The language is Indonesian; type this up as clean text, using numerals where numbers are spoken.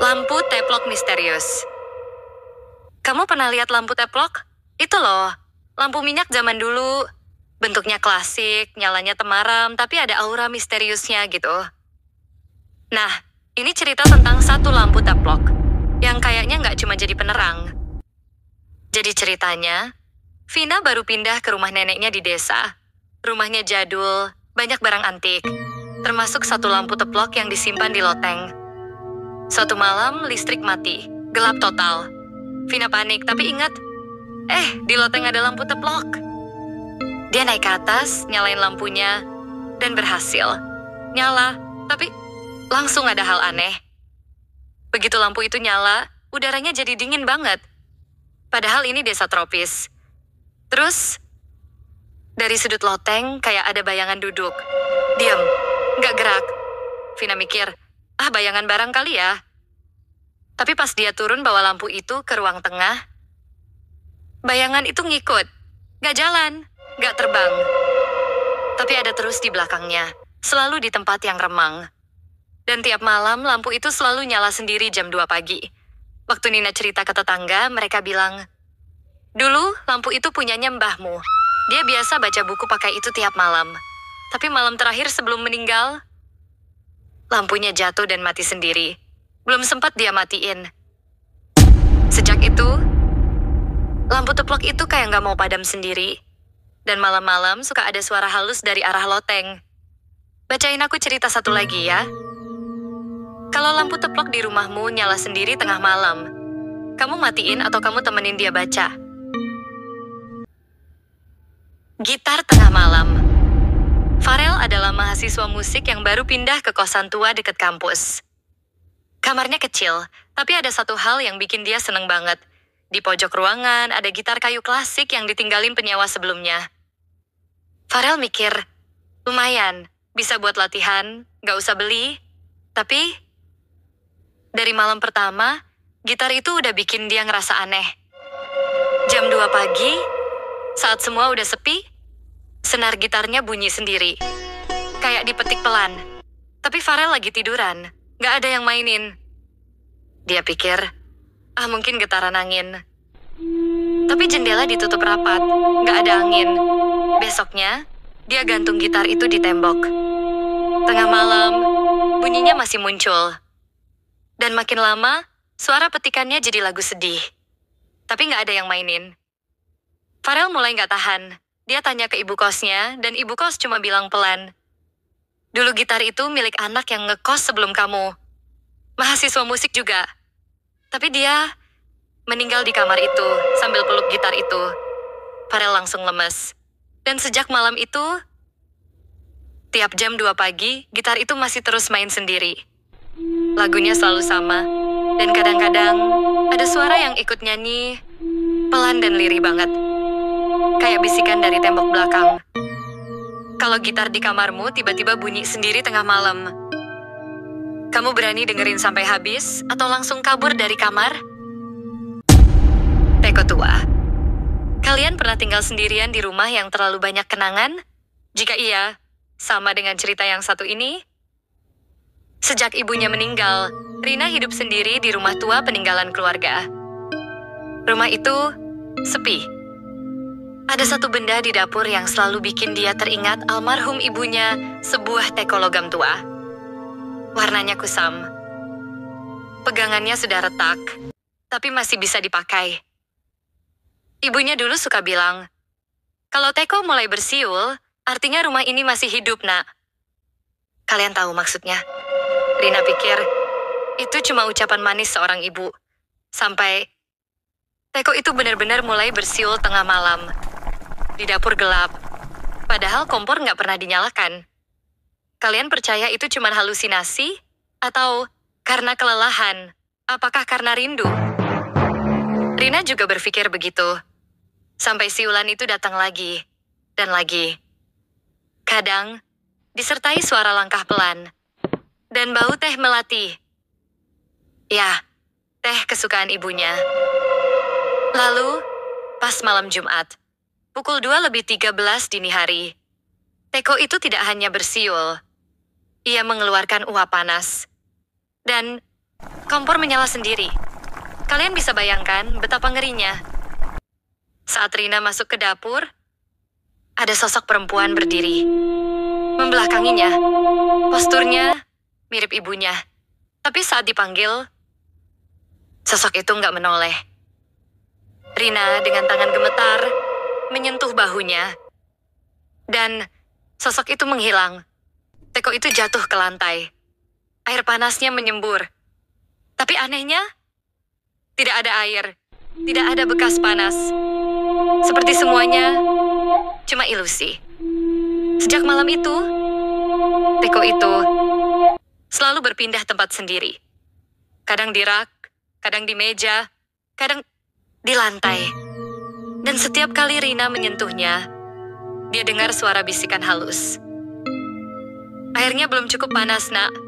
Lampu teplok misterius. Kamu pernah lihat lampu teplok? Itu loh, lampu minyak zaman dulu. Bentuknya klasik, nyalanya temaram, tapi ada aura misteriusnya gitu. Nah, ini cerita tentang satu lampu teplok, yang kayaknya nggak cuma jadi penerang. Jadi ceritanya, Vina baru pindah ke rumah neneknya di desa. Rumahnya jadul, banyak barang antik, termasuk satu lampu teplok yang disimpan di loteng. Suatu malam, listrik mati, gelap total. Vina panik, tapi ingat, di loteng ada lampu teplok. Dia naik ke atas, nyalain lampunya, dan berhasil. Nyala, tapi langsung ada hal aneh. Begitu lampu itu nyala, udaranya jadi dingin banget. Padahal ini desa tropis. Terus, dari sudut loteng kayak ada bayangan duduk. Diam, nggak gerak. Vina mikir, bayangan barang kali ya. Tapi pas dia turun bawa lampu itu ke ruang tengah, bayangan itu ngikut. Nggak jalan, nggak terbang. Tapi ada terus di belakangnya, selalu di tempat yang remang. Dan tiap malam lampu itu selalu nyala sendiri jam 2 pagi. Waktu Nina cerita ke tetangga, mereka bilang, dulu lampu itu punyanya mbahmu. Dia biasa baca buku pakai itu tiap malam. Tapi malam terakhir sebelum meninggal, lampunya jatuh dan mati sendiri. Belum sempat dia matiin. Sejak itu, lampu teplok itu kayak nggak mau padam sendiri. Dan malam-malam suka ada suara halus dari arah loteng. Bacain aku cerita satu lagi ya. Kalau lampu teplok di rumahmu nyala sendiri tengah malam, kamu matiin atau kamu temenin dia baca? Gitar tengah malam. Farel adalah mahasiswa musik yang baru pindah ke kosan tua dekat kampus. Kamarnya kecil, tapi ada satu hal yang bikin dia seneng banget. Di pojok ruangan ada gitar kayu klasik yang ditinggalin penyewa sebelumnya. Farel mikir, lumayan, bisa buat latihan, gak usah beli. Tapi, dari malam pertama, gitar itu udah bikin dia ngerasa aneh. Jam 2 pagi, saat semua udah sepi, senar gitarnya bunyi sendiri. Kayak dipetik pelan. Tapi Farel lagi tiduran, gak ada yang mainin. Dia pikir, mungkin getaran angin. Tapi jendela ditutup rapat, gak ada angin. Besoknya, dia gantung gitar itu di tembok. Tengah malam, bunyinya masih muncul. Dan makin lama, suara petikannya jadi lagu sedih. Tapi gak ada yang mainin. Farel mulai gak tahan. Dia tanya ke ibu kosnya, dan ibu kos cuma bilang pelan, dulu gitar itu milik anak yang ngekos sebelum kamu. Mahasiswa musik juga. Tapi dia meninggal di kamar itu sambil peluk gitar itu. Farel langsung lemes. Dan sejak malam itu, tiap jam 2 pagi, gitar itu masih terus main sendiri. Lagunya selalu sama. Dan kadang-kadang ada suara yang ikut nyanyi, pelan dan lirih banget. Kayak bisikan dari tembok belakang. Kalau gitar di kamarmu tiba-tiba bunyi sendiri tengah malam, kamu berani dengerin sampai habis atau langsung kabur dari kamar? Teko tua. Kalian pernah tinggal sendirian di rumah yang terlalu banyak kenangan? Jika iya, sama dengan cerita yang satu ini. Sejak ibunya meninggal, Rina hidup sendiri di rumah tua peninggalan keluarga. Rumah itu sepi. Ada satu benda di dapur yang selalu bikin dia teringat almarhum ibunya, sebuah teko logam tua. Warnanya kusam. Pegangannya sudah retak, tapi masih bisa dipakai. Ibunya dulu suka bilang, kalau teko mulai bersiul, artinya rumah ini masih hidup, nak. Kalian tahu maksudnya? Rina pikir, itu cuma ucapan manis seorang ibu. Sampai teko itu benar-benar mulai bersiul tengah malam. Di dapur gelap. Padahal kompor nggak pernah dinyalakan. Kalian percaya itu cuma halusinasi? Atau karena kelelahan? Apakah karena rindu? Rina juga berpikir begitu. Sampai siulan itu datang lagi. Dan lagi. Kadang, disertai suara langkah pelan. Dan bau teh melati. Ya, teh kesukaan ibunya. Lalu, pas malam Jumat, pukul 2:13 dini hari, teko itu tidak hanya bersiul. Ia mengeluarkan uap panas. Dan kompor menyala sendiri. Kalian bisa bayangkan betapa ngerinya. Saat Rina masuk ke dapur, ada sosok perempuan berdiri. Membelakanginya, posturnya mirip ibunya. Tapi saat dipanggil, sosok itu nggak menoleh. Rina dengan tangan gemetar menyentuh bahunya. Dan sosok itu menghilang. Teko itu jatuh ke lantai. Air panasnya menyembur. Tapi anehnya, tidak ada air. Tidak ada bekas panas. Seperti semuanya cuma ilusi. Sejak malam itu, Teko itu selalu berpindah tempat sendiri. Kadang di rak, kadang di meja, kadang di lantai. Dan setiap kali Rina menyentuhnya, dia dengar suara bisikan halus. Airnya belum cukup panas, Nak.